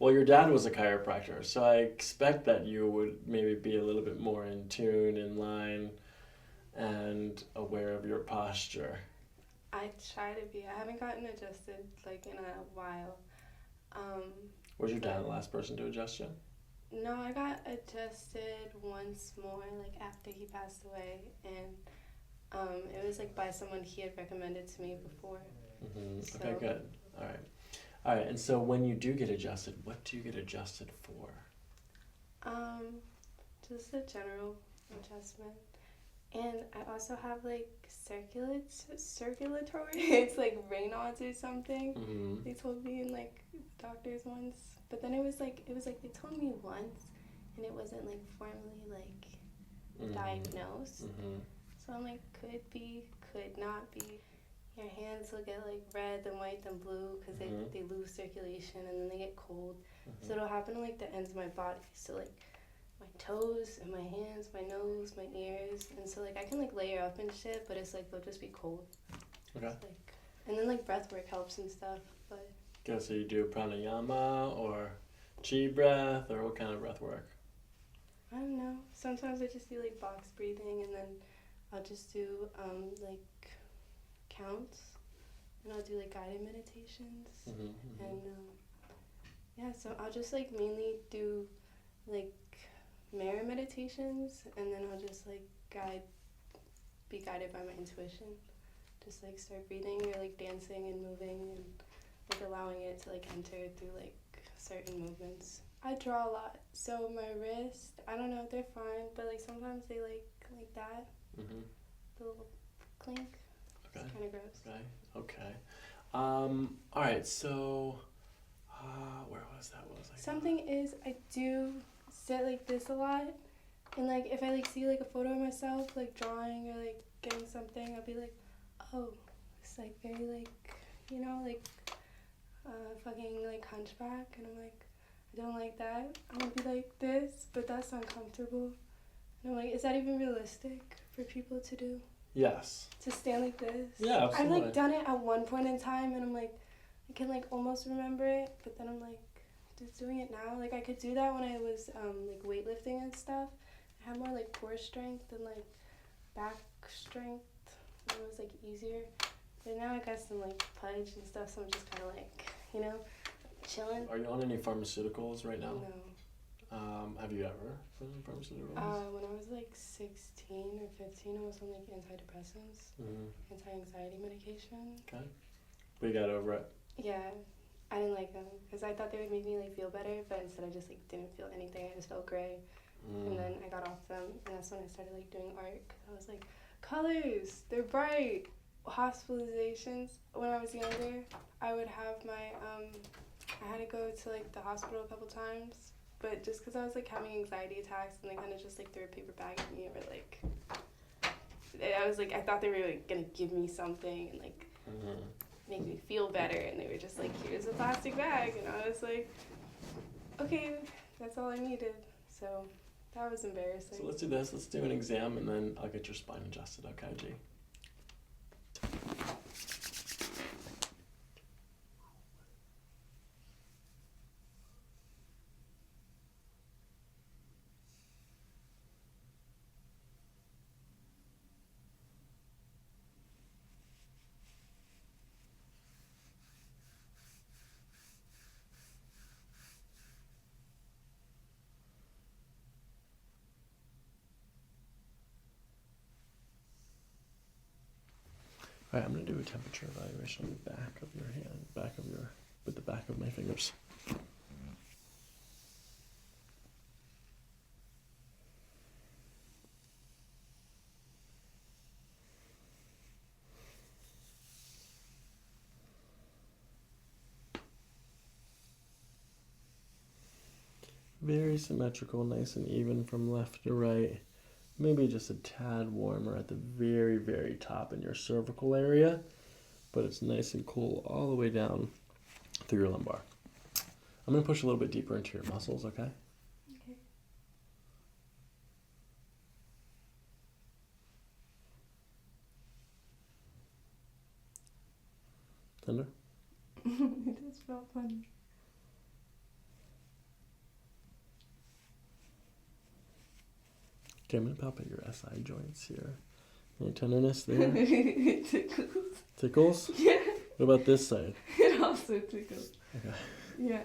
Well, your dad was a chiropractor, so I expect that you would maybe be a little bit more in tune, in line, and aware of your posture. I try to be. I haven't gotten adjusted like in a while. Um, Was your dad but the last person to adjust you? no, I got adjusted once more, like after he passed away, and it was like by someone he had recommended to me before. Okay, So, good. All right. All right, and so when you do get adjusted, what do you get adjusted for? um, just a general adjustment. And I also have like circulatory. It's like Raynaud's or something. Mm-hmm. They told me in like doctors once, but then it was like they told me once, and it wasn't like formally like diagnosed. Mm-hmm. So I'm like, could be, could not be. Your hands will get like red, then white, then blue because they lose circulation and then they get cold. Mm-hmm. So it'll happen to like the ends of my body. So like my toes and my hands, my nose, my ears, and so like I can like layer up and shit, but it's like they'll just be cold. Okay. It's, like, and then like breath work helps and stuff, but Okay, so you do pranayama or chi breath, or what kind of breath work? I don't know. Sometimes I just do like box breathing, and then I'll just do like counts, and I'll do like guided meditations, and yeah. So I'll just like mainly do like mirror meditations, and then I'll just like be guided by my intuition. Just like start breathing or like dancing and moving and like allowing it to like enter through like certain movements. I draw a lot, so my wrist, I don't know, they're fine, but like sometimes they like that, the little clink. Okay. It's kind of gross. Okay. All right. So, where was that? What was I? Something is I do sit like this a lot, and like if I like see like a photo of myself like drawing or like getting something, I'll be like, oh, it's like very like like fucking like hunchback, and I'm like, I don't like that. I want to be like this, but that's uncomfortable. And I'm like, is that even realistic for people to do? Yes. To stand like this? Yeah, absolutely. I've like done it at one point in time, and I'm like, I can like almost remember it, but then I'm like, just doing it now. Like I could do that when I was like weightlifting and stuff. I had more like core strength and like back strength. And it was like easier. But now I got some like pudge and stuff, so I'm just kind of like, chilling. Are you on any pharmaceuticals right now? No. Have you ever been on pharmaceuticals? When I was like 16 or 15, I was on like antidepressants, anti-anxiety medication. Okay. But you got over it? Yeah. I didn't like them because I thought they would make me like feel better, but instead I just like didn't feel anything. I just felt gray. And then I got off them, and that's when I started like doing art. I was like, colors, they're bright. Hospitalizations. When I was younger, I would have my I had to go to like the hospital a couple times, but just because I was like having anxiety attacks, and they kind of just like threw a paper bag at me, or like I was like, I thought they were like gonna give me something and like make me feel better, and they were just like, here's a plastic bag, and I was like, okay, that's all I needed. So that was embarrassing. So let's do this. Let's do an exam, and then I'll get your spine adjusted. Okay, G? All right, I'm going to do a temperature evaluation on the back of your hand, with the back of my fingers. Very symmetrical, nice and even from left to right. Maybe just a tad warmer at the very, very top in your cervical area, but it's nice and cool all the way down through your lumbar. I'm going to push a little bit deeper into your muscles, okay? Okay. Tender? It just felt funny. Okay, I'm gonna palpate your SI joints here. Any tenderness there? It tickles. Tickles? Yeah. What about this side? It also tickles. Okay. Yeah.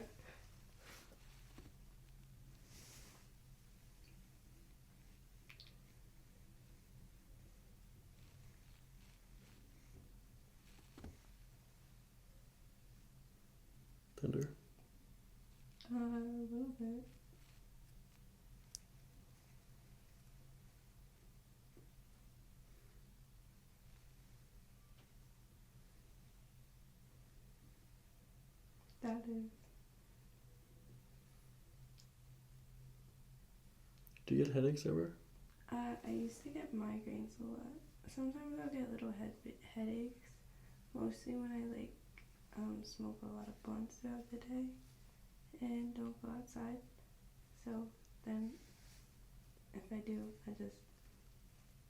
Tender. A little bit. That is. Do you get headaches ever? I used to get migraines a lot. Sometimes I'll get little headaches. Mostly when I smoke a lot of blunts throughout the day and don't go outside. So then, if I do, I just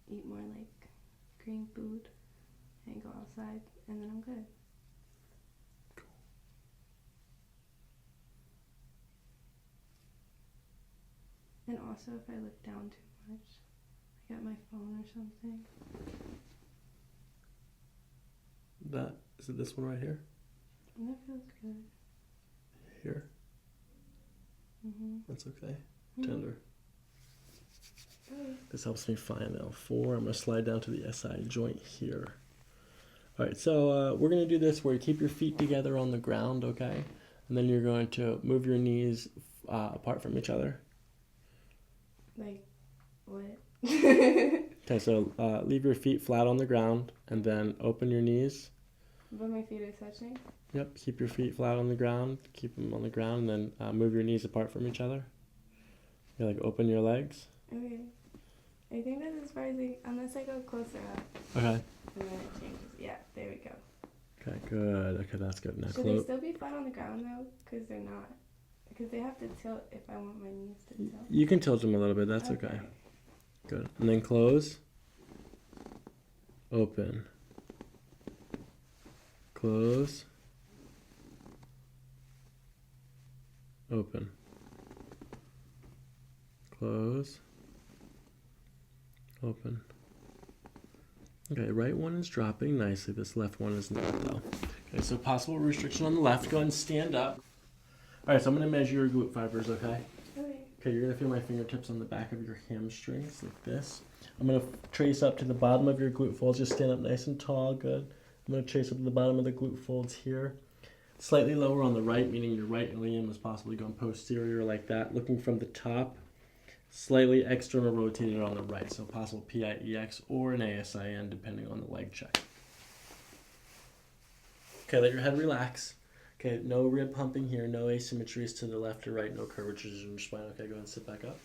eat more like green food and go outside, and then I'm good. And also, if I look down too much, I got my phone or something. Is it this one right here? And that feels good. Here? Mm-hmm. That's okay. Mm-hmm. Tender. Okay. This helps me find L4. I'm going to slide down to the SI joint here. All right, so we're going to do this where you keep your feet together on the ground, okay? And then you're going to move your knees apart from each other. Like, what? Okay, so leave your feet flat on the ground and then open your knees. But my feet are touching? Yep, keep your feet flat on the ground. Keep them on the ground and then move your knees apart from each other. You like open your legs. Okay. I think that's as far as unless I go closer up. Okay. And then it changes. Yeah, there we go. Okay, good. Okay, that's good. Now Should they still be flat on the ground though? Because they're not. Because they have to tilt if I want my knees to tilt. You can tilt them a little bit. That's okay. Good. And then close. Open. Close. Open. Close. Open. Okay, right one is dropping nicely. This left one is not though. Okay, so possible restriction on the left. Go ahead and stand up. All right, so I'm going to measure your glute fibers, okay? Okay, you're going to feel my fingertips on the back of your hamstrings like this. I'm going to trace up to the bottom of your glute folds. Just stand up nice and tall. Good. I'm going to trace up to the bottom of the glute folds here. Slightly lower on the right, meaning your right ilium is possibly going posterior like that. Looking from the top, slightly external rotated on the right. So possible PIEX or an ASIN depending on the leg check. Okay, let your head relax. Okay, no rib pumping here, no asymmetries to the left or right, no curvatures in your spine. Okay, go ahead and sit back up.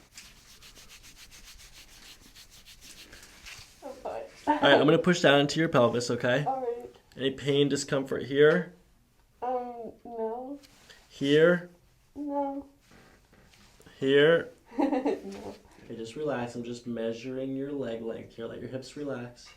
Oh, All right, I'm going to push down into your pelvis, okay? All right. Any pain, discomfort here? No. Here? No. Here? No. Okay, just relax. I'm just measuring your leg length here. Let your hips relax.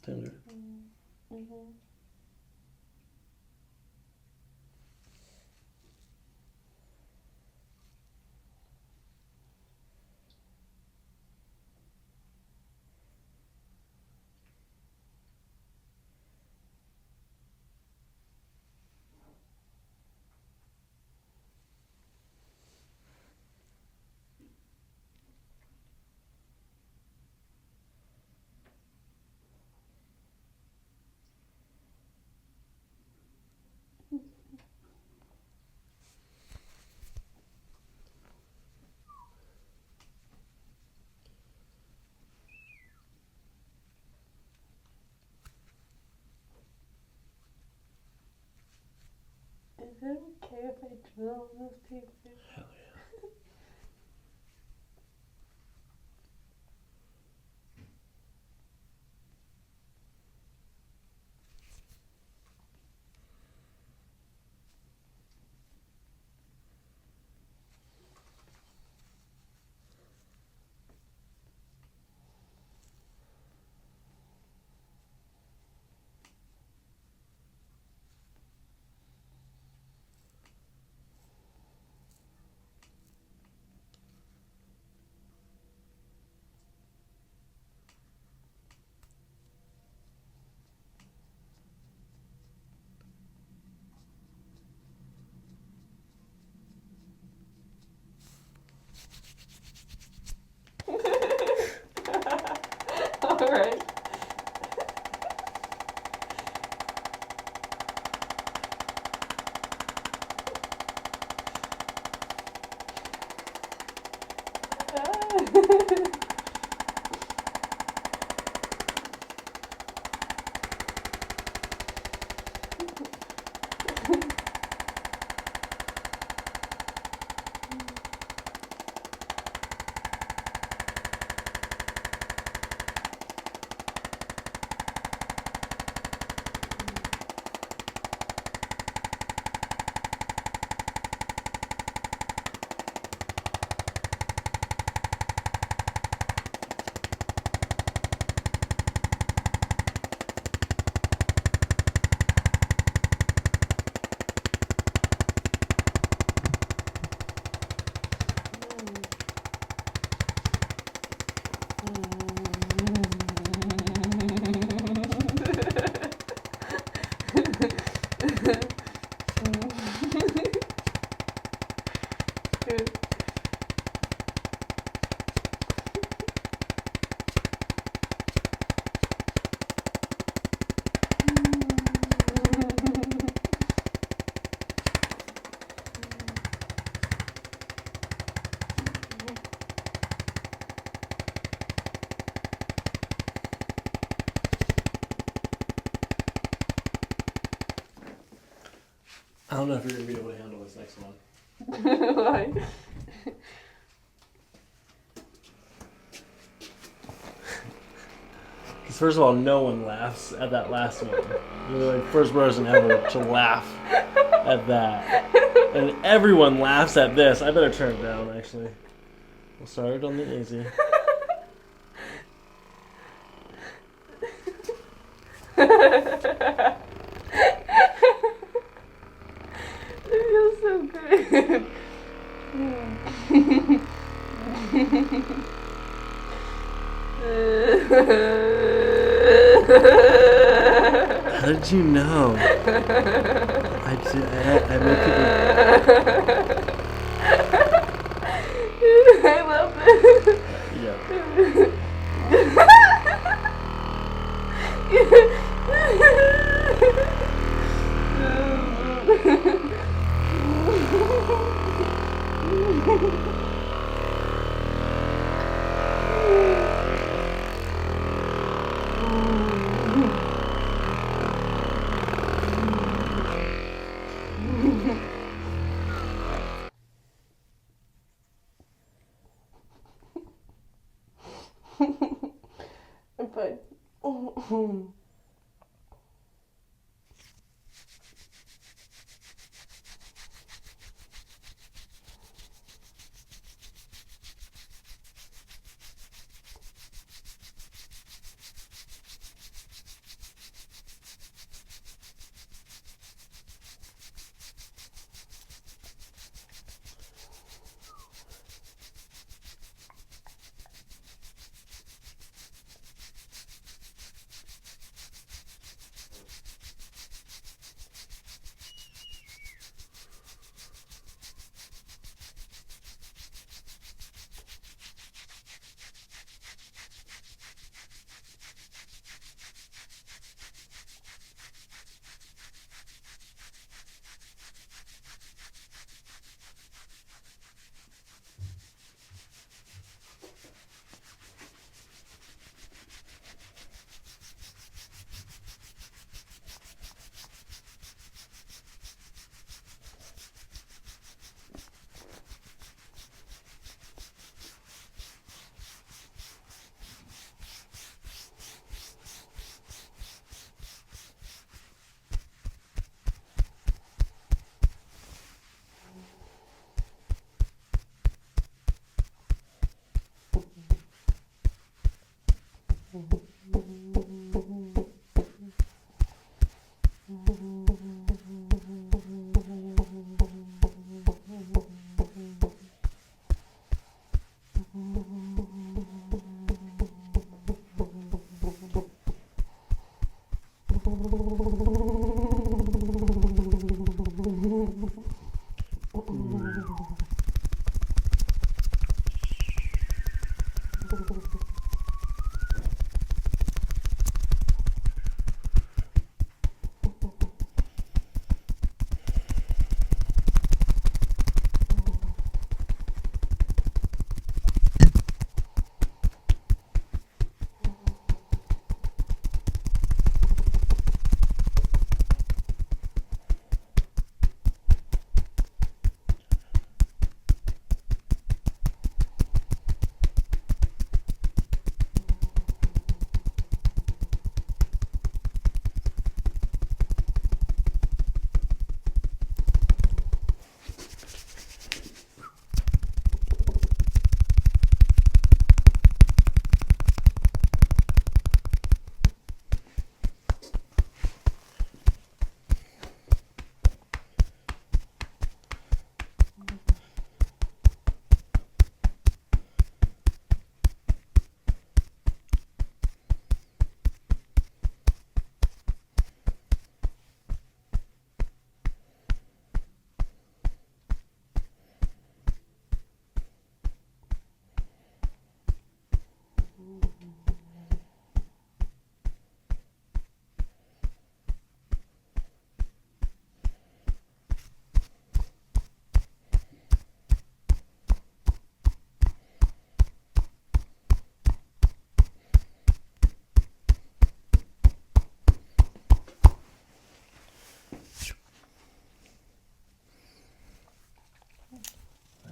Tender. Mm-hmm. Is it okay if I drill on this paper? Hell yeah. I don't know if you're going to be able to handle this next one. Why? Because first of all, no one laughs at that last one. You're the first person ever to laugh at that. And everyone laughs at this. I better turn it down, actually. We'll start it on the easy. It feels so good. How did you know? I make people... I love it. Yeah. But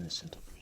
Nice gentle breathing.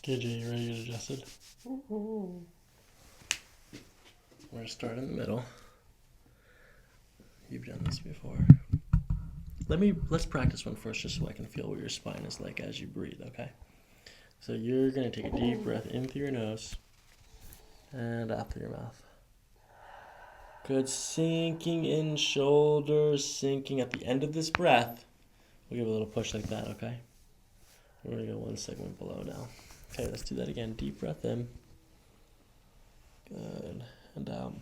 Okay, Jay, you ready to get adjusted? Mm-hmm. We're gonna start in the middle. You've done this before. Let's practice one first just so I can feel what your spine is like as you breathe, okay? So you're gonna take a deep breath in through your nose and out through your mouth. Good, sinking in shoulders, sinking at the end of this breath. We'll give a little push like that, okay? We're gonna go one segment below now. Okay, let's do that again. Deep breath in. Good, and out.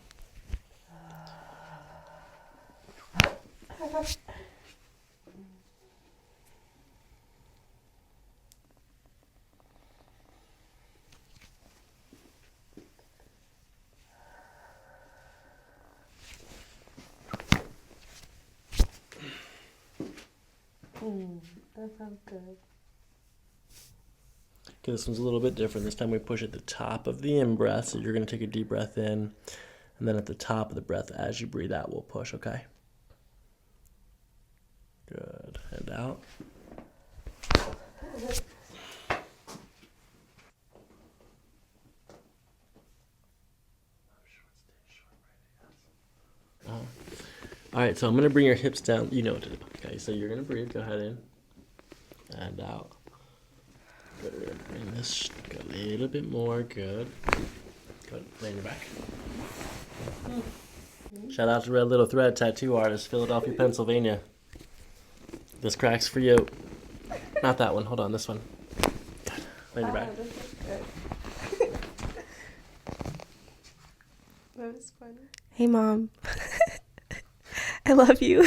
That sounds good. Okay, this one's a little bit different. This time we push at the top of the in-breath, so you're going to take a deep breath in, and then at the top of the breath, as you breathe out, we'll push, okay? Good, and out. All right, so I'm going to bring your hips down. You know what to do. Okay, so you're going to breathe. Go ahead in and out. Good, we're going to bring this a little bit more. Good. Good, lay on your back. Shout out to Red Little Thread Tattoo Artist, Philadelphia, Pennsylvania. This crack's for you. Not that one. Hold on, this one. Good. Lay on your back. This is good. That was funny. Hey, Mom. I love you.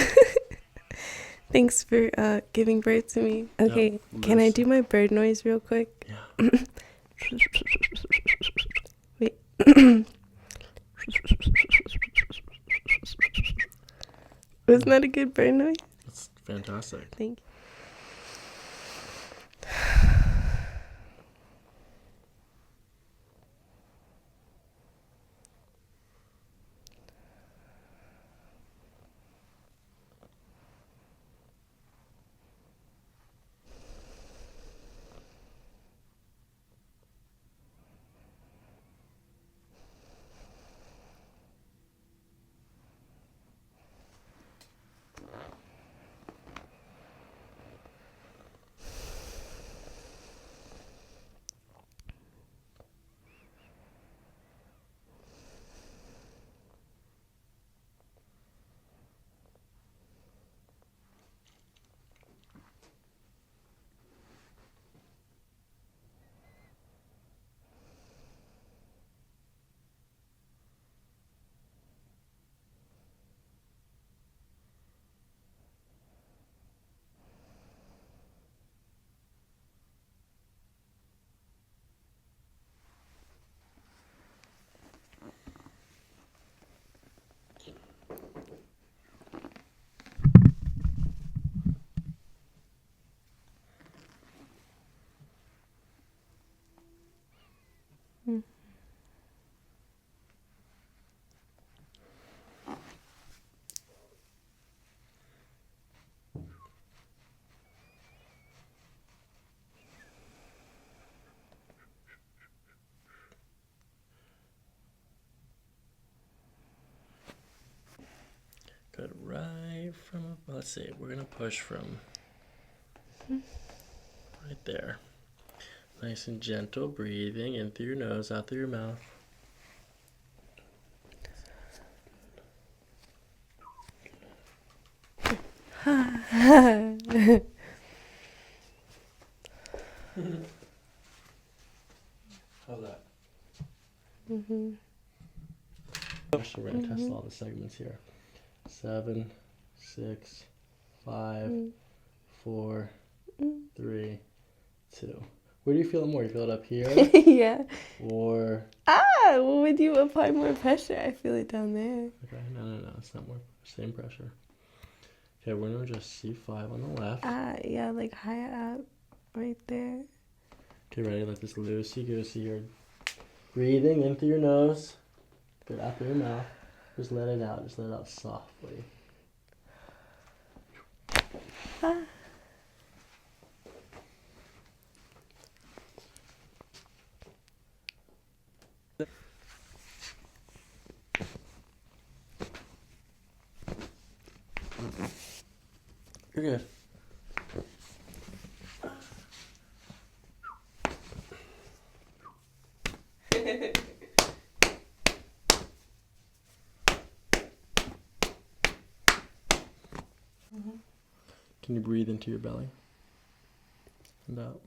Thanks for giving birth to me. Okay, can I do my bird noise real quick? Yeah. Wait. Wasn't that a good bird noise? That's fantastic. Thank you. Mm. Good, right from, let's see, we're gonna push from right there. Nice and gentle breathing in through your nose, out through your mouth. How's that? Mm-hmm. We're gonna test all the segments here. 7, 6, 5, 4, 3, 2. Where do you feel it more? You feel it up here? Yeah. Or When you apply more pressure, I feel it down there. okay, no, it's not more, same pressure. Okay, we're gonna just C5 on the left. Yeah, like higher up, right there. Okay, ready? Let this loosey goosey. You're breathing in through your nose, good, out through your mouth. Just let it out. Just let it out softly. You're good. Can you breathe into your belly and out?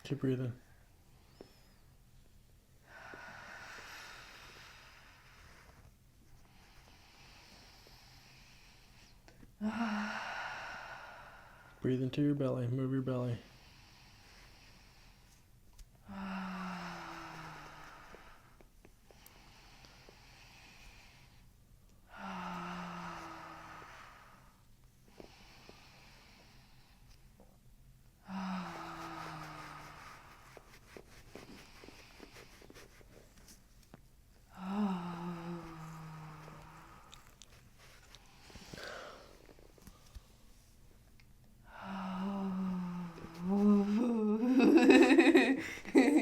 Keep breathing. Breathe into your belly. Move your belly.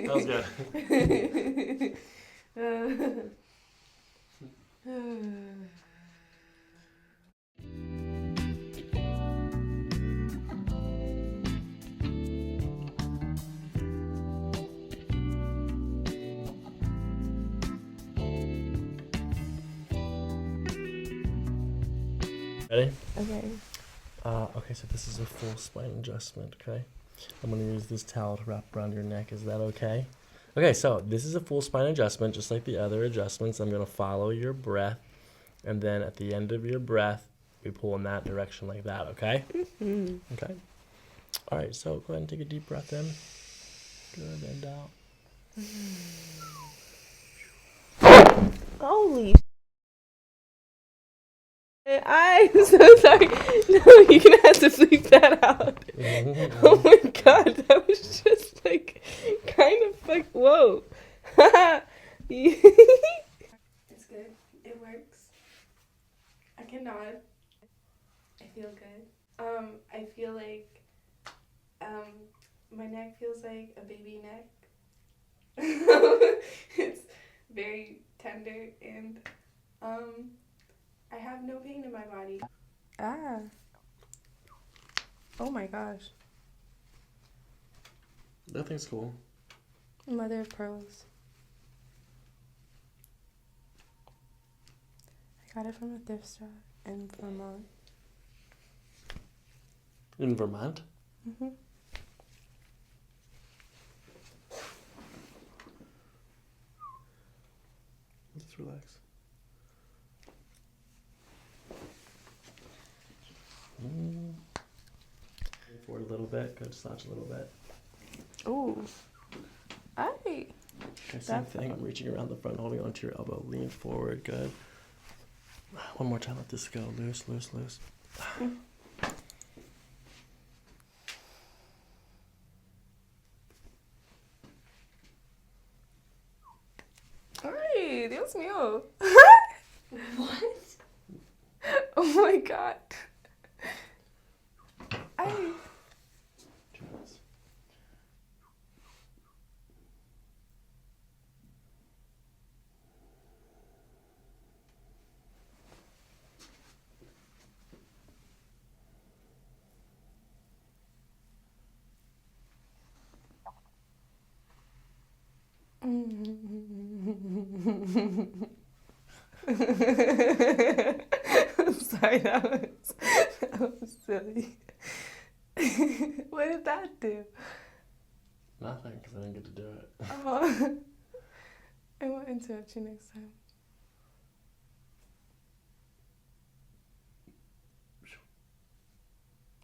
That was good. Ready? Okay. Okay, so this is a full spine adjustment, okay? I'm going to use this towel to wrap around your neck. Is that okay? Okay, so this is a full spine adjustment, just like the other adjustments. I'm going to follow your breath, and then at the end of your breath, we pull in that direction like that, okay? Mm-hmm. Okay. All right, so go ahead and take a deep breath in. Good, and out. Holy I'm so sorry. No, you're gonna have to bleep that out. Oh my god, that was just like kind of like whoa. It's good. It works. I can nod. I feel good. I feel like my neck feels like a baby neck. It's very tender and I have no pain in my body. Ah. Oh my gosh. That thing's cool. Mother of pearls. I got it from a thrift store in Vermont. In Vermont? Mm-hmm. Just relax. Forward a little bit. Good. Slouch a little bit. Ooh. Aye. Okay, same thing. I'm reaching around the front, holding onto your elbow. Lean forward. Good. One more time. Let this go. Loose, loose, loose. Ay, Dios mío. What? Oh my god. Ay. 2 minutes. I'm sorry, that was silly. What did that do? Nothing, because I didn't get to do it. Oh, I won't interrupt you next time.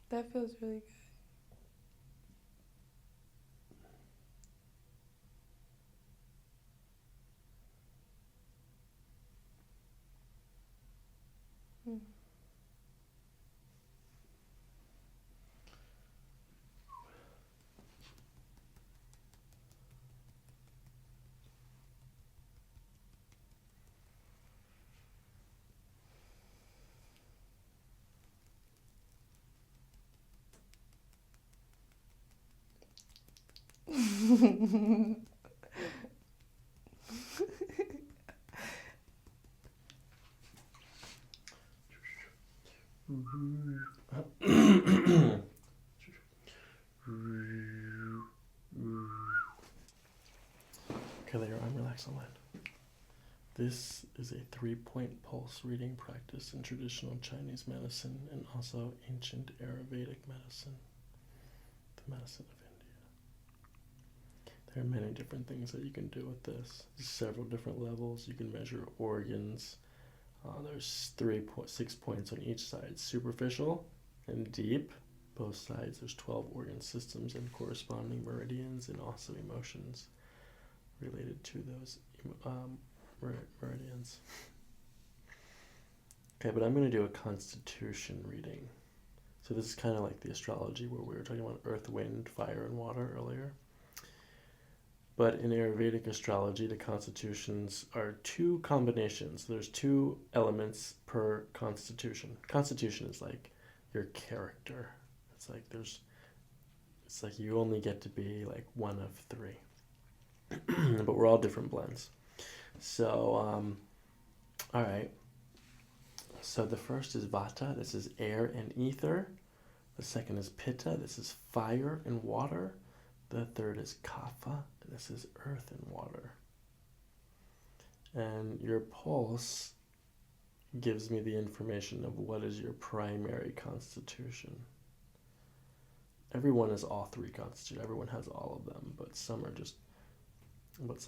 That feels really good. Mm. Okay, let your arm relax on mine. This is a 3-point pulse reading practice in traditional Chinese medicine and also ancient Ayurvedic medicine, the medicine of India. There are many different things that you can do with this. There's several different levels. You can measure organs. There's 6 points on each side, superficial and deep. Both sides, there's 12 organ systems and corresponding meridians and also emotions related to those meridians. Okay, but I'm going to do a constitution reading. So this is kind of like the astrology where we were talking about earth, wind, fire, and water earlier. But in Ayurvedic astrology, the constitutions are 2 combinations. There's 2 elements per constitution. Constitution is like your character. It's like you only get to be like one of 3. But we're all different blends. So, all right. So the first is Vata. This is air and ether. The second is Pitta. This is fire and water. The third is Kapha. This is earth and water. And your pulse gives me the information of what is your primary constitution. Everyone is all three constitutions. Everyone has all of them, but some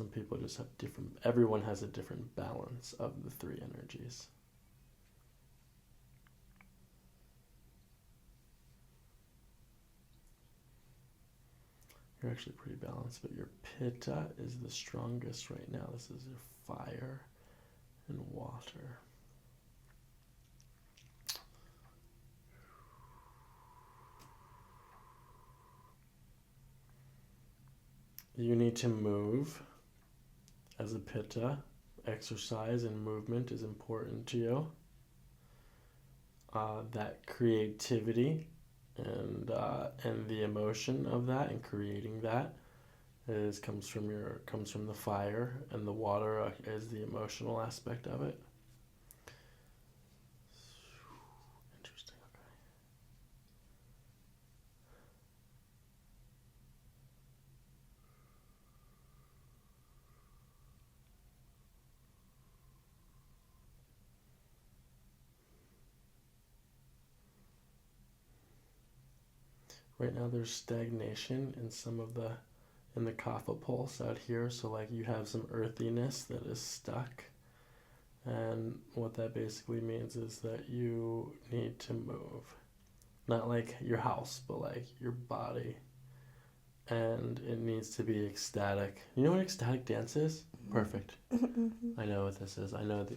people just have different. Everyone has a different balance of the three energies. You're actually pretty balanced, but your pitta is the strongest right now. This is your fire and water. You need to move as a pitta. Exercise and movement is important to you. That creativity and the emotion of that and creating that comes from the fire, and the water is the emotional aspect of it. Interesting. Okay. Right now there's stagnation in the kapha pulse out here, so like you have some earthiness that is stuck, and what that basically means is that you need to move, not like your house, but like your body, and it needs to be ecstatic. You know what ecstatic dance is? Perfect. I know what this is. I know the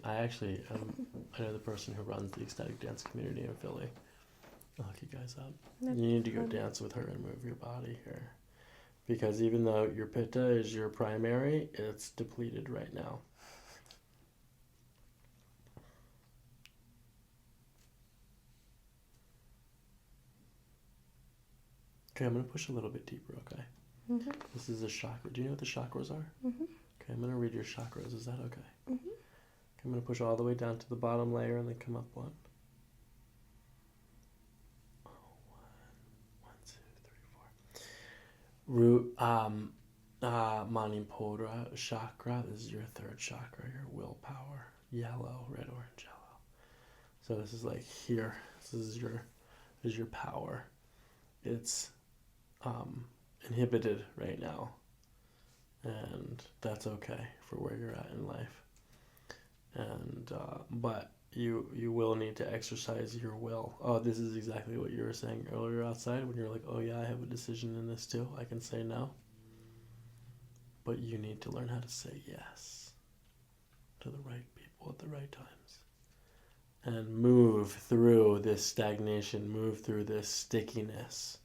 person who runs the ecstatic dance community in Philly. I'll hook you guys up. You need to go dance with her and move your body here. Because even though your pitta is your primary, it's depleted right now. Okay, I'm going to push a little bit deeper, okay? Mm-hmm. This is a chakra. Do you know what the chakras are? Mm-hmm. Okay, I'm going to read your chakras. Is that okay? Mm-hmm. Okay, I'm going to push all the way down to the bottom layer and then come up one. Root, Manipura chakra. This is your third chakra, your willpower. Yellow, red, orange, yellow. So this is like here. This is your power. It's inhibited right now, and that's okay for where you're at in life. And but you will need to exercise your will. Oh, this is exactly what you were saying earlier outside when you were like, oh yeah, I have a decision in this too. I can say no. But you need to learn how to say yes to the right people at the right times. And move through this stagnation, move through this stickiness.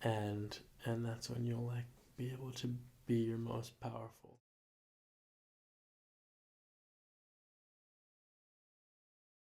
And that's when you'll like be able to be your most powerful.